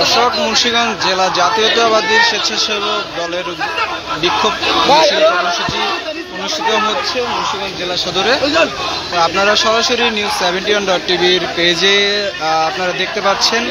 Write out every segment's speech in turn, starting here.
দর্শক, মুন্সিগঞ্জ জেলা জাতীয়তাবাদী স্বেচ্ছাসেবক দলের বিক্ষোভ কর্মসূচি অনুষ্ঠিত হচ্ছে মুন্সিগঞ্জ জেলা সদরে। আপনারা সরাসরি নিউজ 71.tvর পেজে আপনারা দেখতে পাচ্ছেন।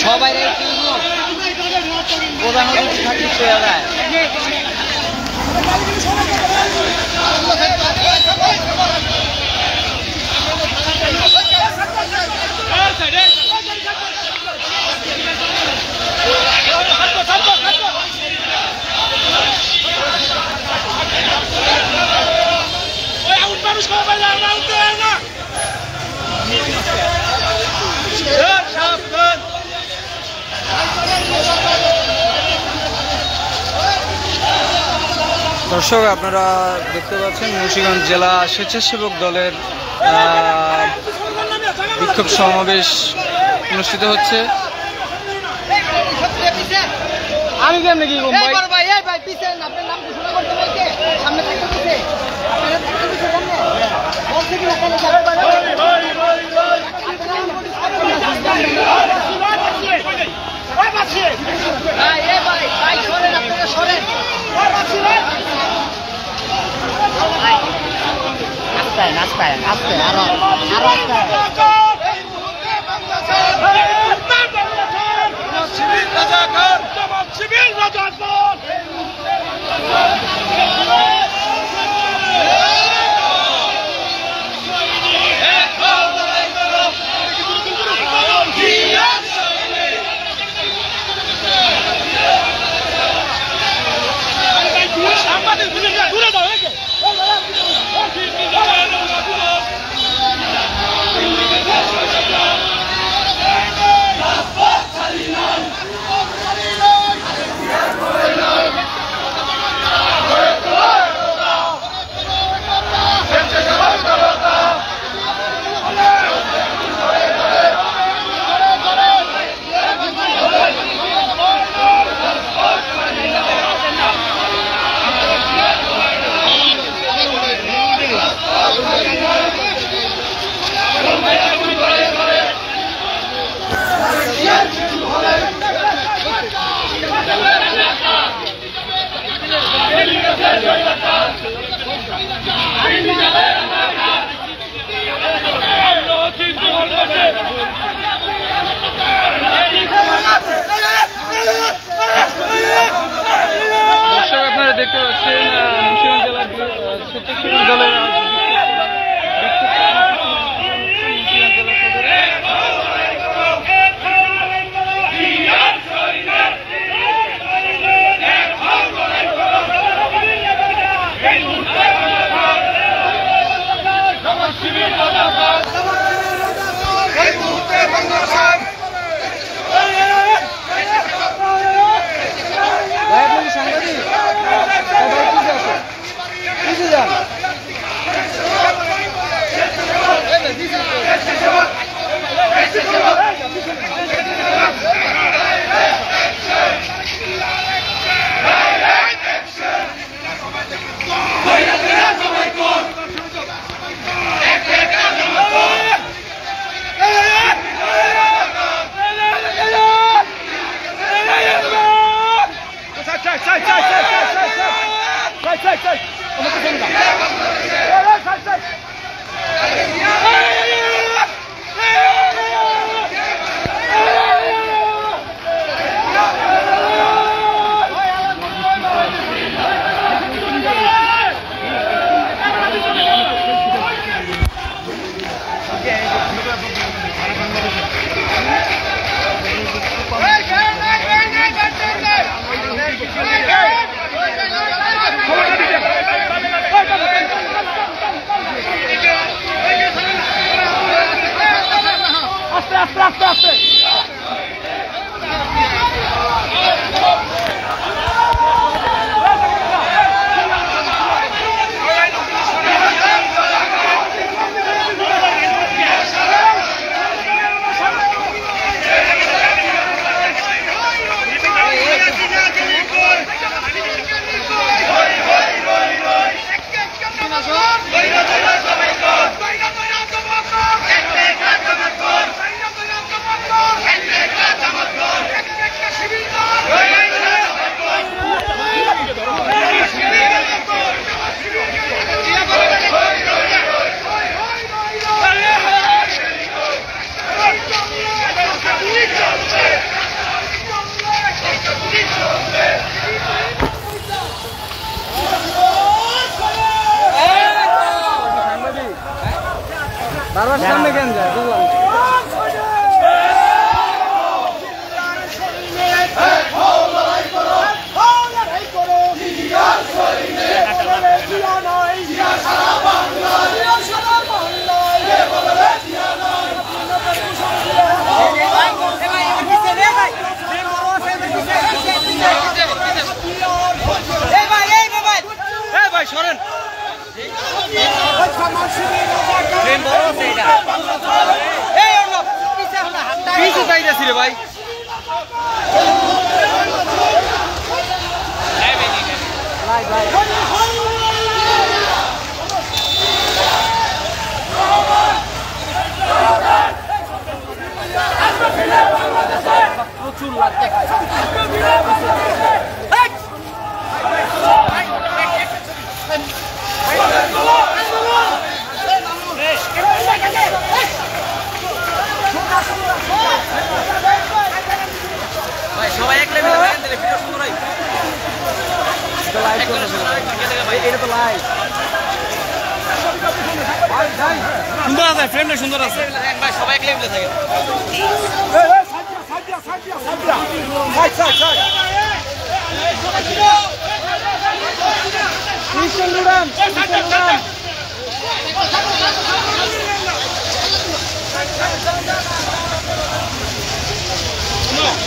সবাই প্রধান অতিথি থাকছে। দর্শক, আপনারা দেখতে পাচ্ছেন মুন্সিগঞ্জ জেলা স্বেচ্ছাসেবক দলের বিক্ষোভ সমাবেশ অনুষ্ঠিত হচ্ছে। আমি কেমনে কি নাস্তায় আস্তে আরো আপনারা দেখতে পাচ্ছেন মুন্সিগঞ্জ জেলার স্বেচ্ছাসেবক দলের Sai! আরো সামনে কেন যায় বুঝলাম। সরেন চাইতেছি রে ভাই। প্রচুর লাগছে সবাই এক লেভেলে থাকেন দিলে ভিডিও সুন্দর হয়। এটা লাইভ করতেছে ভাই, এটা তো লাইভ। সুন্দর আছে, ফ্রেমটা সুন্দর আছে ভাই, সবাই এক লেভেলে থাকেন।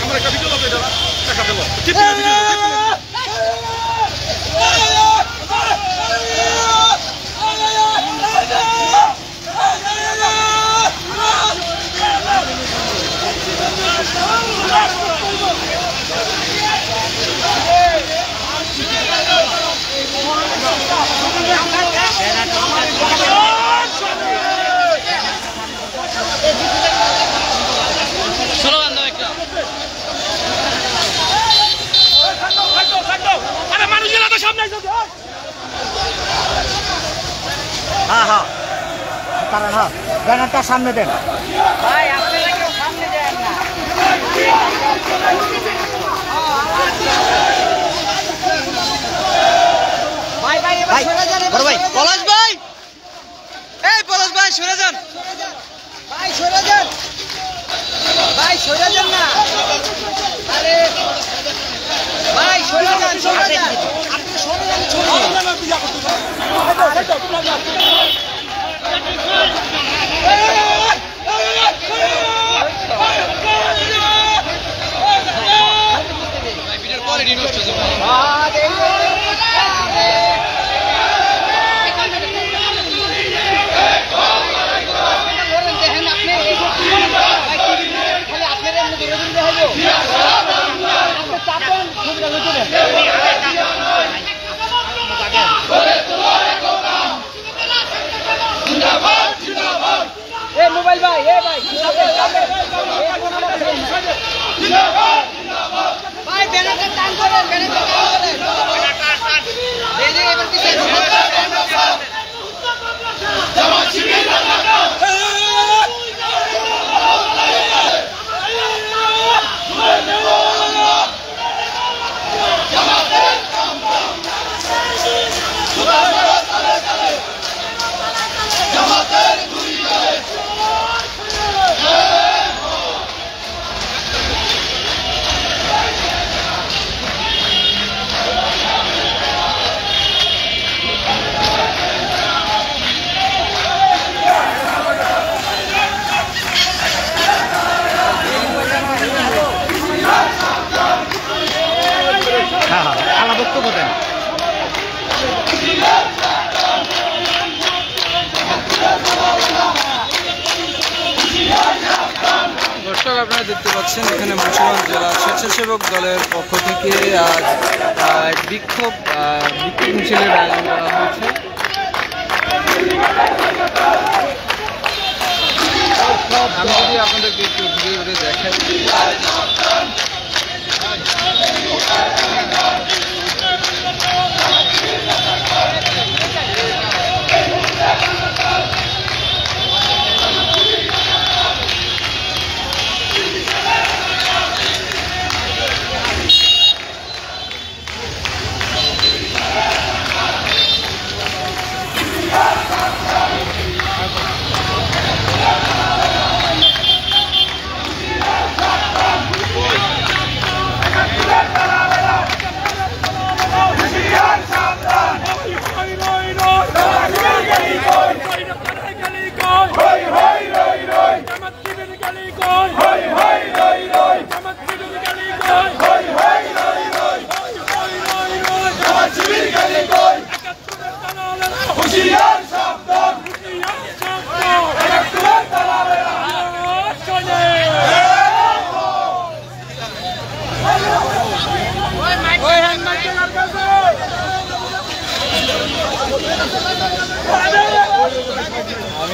আমার একটা ভিডিও লাগবে, এটা টাকা দেবো। হ্যাঁ হ্যাঁ কারণ হ্যাঁ ব্যানারটা সামনে দেন ভাই, আপনারা কেউ সামনে যান না। ভাই ভাই এবার সরে যান, বড় ভাই পলাশ ভাই, এই পলাশ ভাই সরে যান, ভাই সরে যান, ভাই সরে যান না। আরে ভাই সরে যান, সরে যান, আপনি সরে যান, ভিডিওর কোয়ালিটি নষ্ট হচ্ছে ভাই। মোবাইল ভাই, এ ভাই ভাই ব্যানারটা টান করেন, ব্যানারটা টান করেন। এই যে এবার কি হ্যাঁ হ্যাঁ আলাদা বক্তব্য দেন। দর্শক আপনারা দেখতে পাচ্ছেন এখানে মুন্সিগঞ্জ জেলা স্বেচ্ছাসেবক দলের পক্ষ থেকে আজ বিক্ষোভ মিছিলের আয়োজন করা হয়েছে। আমি যদি আপনাদেরকে একটু ঘুরে ঘুরে দেখাই,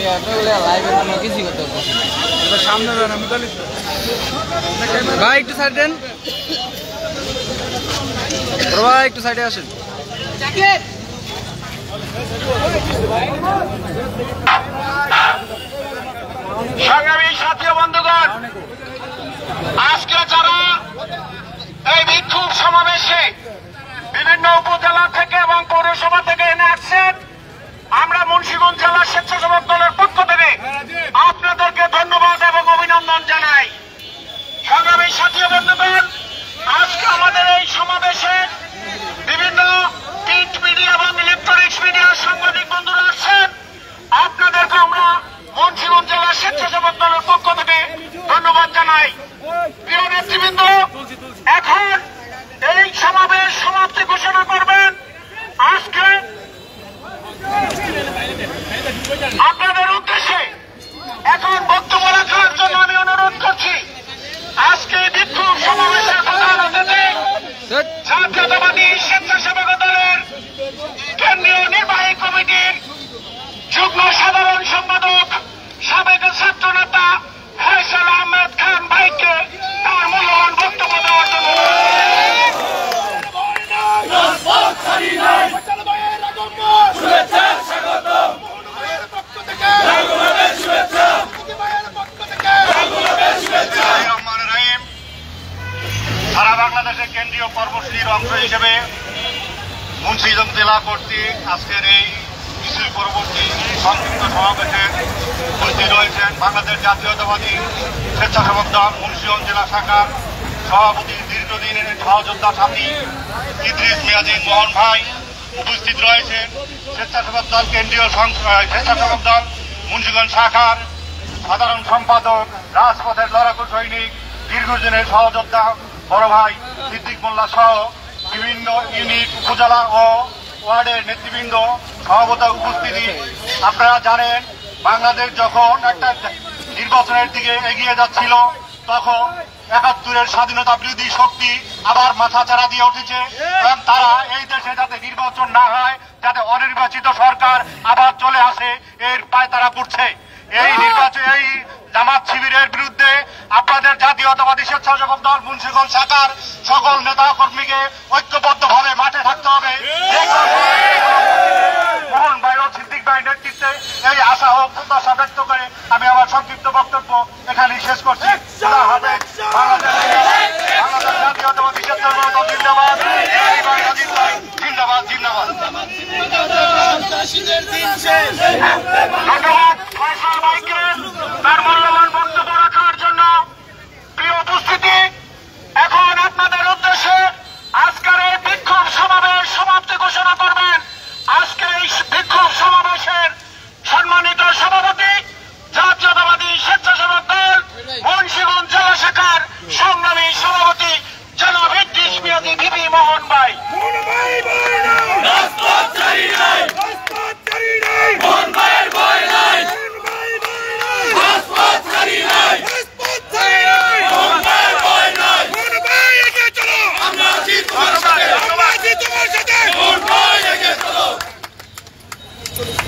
আমি এতগুলো লাইভের কোনো কিছুই করতে পারছি না। সামনে আমি জানি ভাই একটু সাইড দেন, ভাই একটু সাইডে আসেন। সংগ্রামী সাথী বন্ধুগণ, আজকে যারা এই বিক্ষোভ সমাবেশে বিভিন্ন উপজেলা থেকে এবং পৌরসভা থেকে এনে আসছেন, আমরা মুন্সিগঞ্জ জেলা স্বেচ্ছাসেবক দলের পক্ষ থেকে আপনাদেরকে ধন্যবাদ এবং অভিনন্দন জানাই। সংগ্রামী সাথী বন্ধুগণ, আজকে আমাদের এই সমাবেশে বিভিন্ন প্রিন্ট মিডিয়া এবং ইলেকট্রনিক্স মিডিয়ার সাংবাদিক বন্ধুরা আসছেন। আপনাদেরকে আমরা মুন্সিগঞ্জ জেলা স্বেচ্ছাসেবক দলের পক্ষ থেকে ধন্যবাদ জানাই। প্রিয় নেতৃবৃন্দ, এখন এই সমাবেশ সমাপ্তি ঘোষণা করবেন। আজকে আপনাদের উদ্দেশ্যে এখন বক্তব্য রাখার জন্য আমি অনুরোধ করছি। আজকে বিক্ষোভ সমাবেশের প্রধান অতিথি জাতীয়তাবাদী স্বেচ্ছাসেবক দলের কেন্দ্রীয় নির্বাহী কমিটির যুগ্ম সাধারণ সম্পাদক সাবেক ছাত্র নেতা ফয়সাল আহমেদ খান ভাইকে তার মূল্যবান বক্তব্য দেওয়ার জন্য সারা বাংলাদেশের কেন্দ্রীয় কর্মসূচির অংশ হিসেবে মুন্সিগঞ্জ জেলা কর্তৃক আজকের এই মিছিল পরবর্তী সংক্ষিপ্ত সমাবেশে উপস্থিত রয়েছেন বাংলাদেশ জাতীয়তাবাদী স্বেচ্ছাসেবক দল মুন্সিগঞ্জ জেলা শাখার সভাপতি দীর্ঘদিনের সহযোদ্ধা সাথী ইদ্রিস মিয়াজিন মোহন ভাই, উপস্থিত রয়েছেন স্বেচ্ছাসেবক দল কেন্দ্রীয় স্বেচ্ছাসেবক দল মুন্সিগঞ্জ শাখার সাধারণ সম্পাদক, রাজপথের লড়াকু সৈনিক, দীর্ঘদিনের সহযোদ্ধা বড় ভাই সিদ্দিক মোল্লা সহ বিভিন্ন ইউনিট, উপজেলা ও ওয়ার্ডের নেতৃবৃন্দ, সভাপতি উপস্থিতি। আপনারা জানেন, বাংলাদেশ যখন একটা নির্বাচনের দিকে এগিয়ে যাচ্ছিল, তখন ৭১-এর স্বাধীনতা বিরোধী শক্তি আবার মাথাচাড়া দিয়ে উঠেছে এবং তারা এই দেশে যাতে নির্বাচন না হয়, যাতে অনির্বাচিত সরকার আবার চলে আসে, এর পায়তারা করছে। এই নির্বাচন, এই জামাত শিবিরের বিরুদ্ধে আপনাদের জাতীয়তাবাদী স্বেচ্ছাসেবক দল মুন্সিগঞ্জ শাখার সকল নেতা কর্মীকে ঐক্যবদ্ধভাবে মাঠে থাকতে হবে। মোহন ভাই ও সিদ্দিক ভাই নেতৃত্বে এই আশা ও প্রত্যাশা ব্যক্ত করে আমি আমার সংক্ষিপ্ত বক্তব্য এখানেই শেষ করছি। বাংলাদেশ জাতীয়তাবাদী স্বেচ্ছাসেবক দল জিন্দাবাদ, জিন্দাবাদ, জিন্দাবাদ। ধন্যবাদ ফয়সাল ভাইকে তার মূল্যবান বক্তব্য রাখার জন্য। প্রিয় উপস্থিতি, এখন আপনাদের উদ্দেশ্যে আজকের এই বিক্ষোভ সমাবেশ সমাপ্তি ঘোষণা করবেন। আজকের এই বিক্ষোভ সমাবেশের সম্মানিত সভাপতি জাতীয়তাবাদী স্বেচ্ছাসেবক দল মুন্সিগঞ্জ জেলা শাখার সংগ্রামী সভাপতি জনাব ইদ্রিস মিয়াজি ভিপি মোহন ভাই।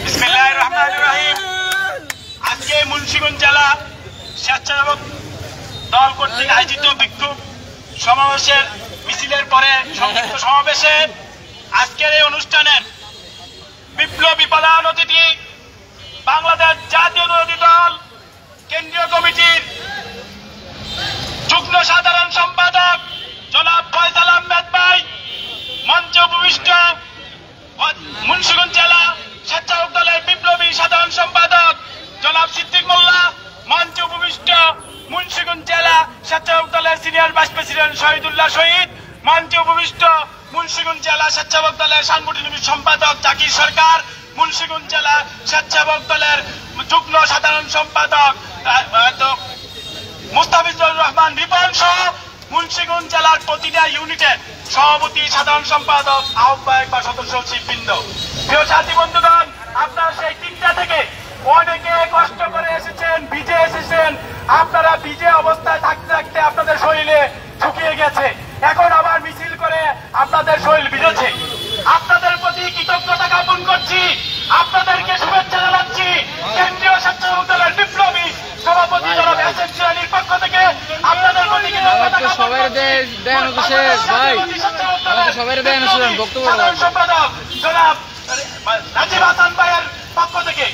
বিসমিল্লাহির রহমানির রহিম। আজকে মুন্সিগঞ্জ জেলা স্বেচ্ছাসেবক দল কর্তৃক আয়োজিত বিক্ষোভ সমাবেশের মিছিলের পরে সংক্ষিপ্ত সমাবেশে আজকের এই অনুষ্ঠানের বিপ্লবী প্রধান অতিথি বাংলাদেশ জাতীয়তাবাদী দল কেন্দ্রীয় কমিটির যুগ্ম সাধারণ সম্পাদক জনাব ফয়সাল আহমেদ ভাই, মঞ্চে উপবিষ্ট মুন্সিগঞ্জ জেলা স্বেচ্ছাসেবক দলের বিপ্লবী সাধারণ সম্পাদক জনাব সিদ্দিক মোল্লা, মঞ্চে উপবিষ্ট মুন্সিগঞ্জ জেলা স্বেচ্ছাসেবক দলের সিনিয়র ভাইস প্রেসিডেন্ট শহীদুল্লাহ শহীদ, মঞ্চে উপবিষ্ট মুন্সিগঞ্জ জেলা স্বেচ্ছাসেবক দলের সাংগঠনিক সম্পাদক জাকির সরকার, মুন্সিগঞ্জ জেলা স্বেচ্ছাসেবক দলের যুগ্ম সাধারণ সম্পাদক মুস্তাফিজুর রহমান রিপন সহ মুন্সিগঞ্জ জেলার প্রতিটা ইউনিটের সভাপতি, সাধারণ সম্পাদক, আহ্বায়ক বা সদস্য সচিববৃন্দ। প্রিয় সাথী বন্ধুগণ, আপনারা সেই ৩টা থেকে অনেকে কষ্ট করে এসেছেন, ভিজে এসেছেন। আপনারা ভিজে অবস্থায় থাকতে থাকতে আপনাদের শরীরে শুকিয়ে গেছে, এখন আবার মিছিল করে আপনাদের শরীর ভিজেছে। আপনাদের প্রতি কৃতজ্ঞতা জ্ঞাপন করছি, আপনাদেরকে শুভেচ্ছা জানাচ্ছি। কেন্দ্রীয় থেকে আপনাদের প্রতি সবাই দেন ভাই সবাই দেন বক্তব্য সম্পাদক জনাব রাজীব হাসান ভাইয়ের পক্ষ থেকে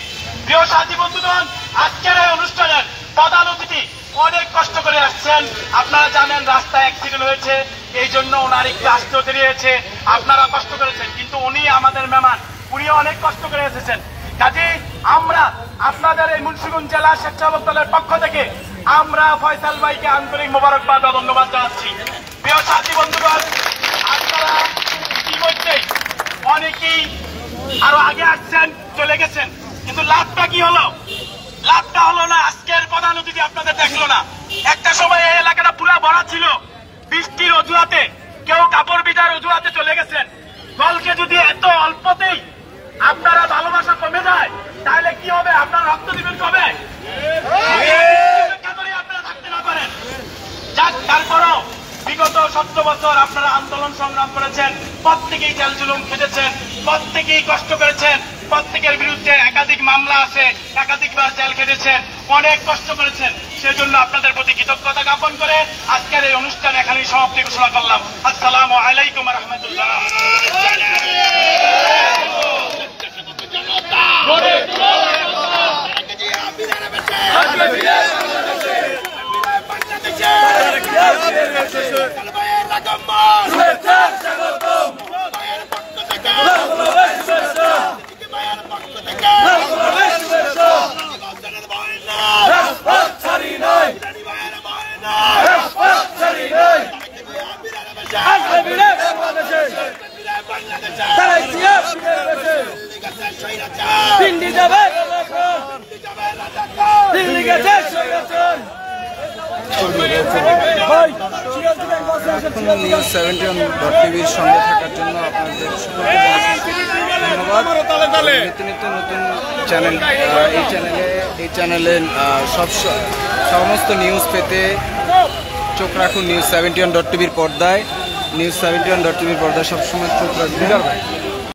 প্রিয় সাথী বন্ধুগণ, আজকের এই অনুষ্ঠানের প্রধান অতিথি অনেক কষ্ট করে আসছেন। আপনারা জানেন রাস্তায় অ্যাক্সিডেন্ট হয়েছে, এই জন্য ওনার একটু আসতে দেরি হয়েছে। আপনারা কষ্ট করেছেন, কিন্তু উনি আমাদের মেহমান, উনি অনেক কষ্ট করে এসেছেন। কাজেই আমরা আপনাদের এই মুন্সিগঞ্জ জেলা স্বেচ্ছাসেবক দলের পক্ষ থেকে আমরা ফয়সাল ভাইকে আন্তরিক মোবারকবাদ ও ধন্যবাদ জানাচ্ছি। প্রিয় সাথী বন্ধুগণ, আপনারা ইতিমধ্যেই অনেকেই আরো আগে আসছেন, চলে গেছেন, কিন্তু লাভটা কি হলো? লাভটা হলো না, আজকের প্রধান অতিথি আপনাদের দেখলো না। একটা সময় এই এলাকাটা পুরা ভরা ছিল, বৃষ্টির অজুহাতে, কেউ কাপড় ভিজার অজুহাতে চলে গেছেন। দলকে যদি এত অল্পতেই আপনারা ভালোবাসা কমে যায়, তাহলে কি হবে? আপনারা রক্ত দিবেন কবে? আপনারা থাকতে না পারেন। যাক, তারপরও বিগত 17 বছর আপনারা আন্দোলন সংগ্রাম করেছেন, প্রত্যেকেই জেল জুলুম খেটেছেন, প্রত্যেকেই কষ্ট করেছেন, প্রত্যেকের বিরুদ্ধে একাধিক মামলা আছে, একাধিকবার জেল খেটেছেন, অনেক কষ্ট করেছেন। সেজন্য আপনাদের প্রতি কৃতজ্ঞতা জ্ঞাপন করে আজকের এই অনুষ্ঠান এখানেই সমাপ্তি ঘোষণা করলাম। আসসালামু আলাইকুম ওয়া রাহমাতুল্লাহ। নিউজ 71.tvর সঙ্গে থাকার জন্য আপনাদের সকলকে ধন্যবাদ। নিত্য নিত্য নতুন চ্যানেল, এই চ্যানেলে সমস্ত নিউজ পেতে চোখ রাখুন নিউজ 71.tvর পর্দায়। নিউজ 71.tvর পর্দায় সবসময় চোখ রাখবেন।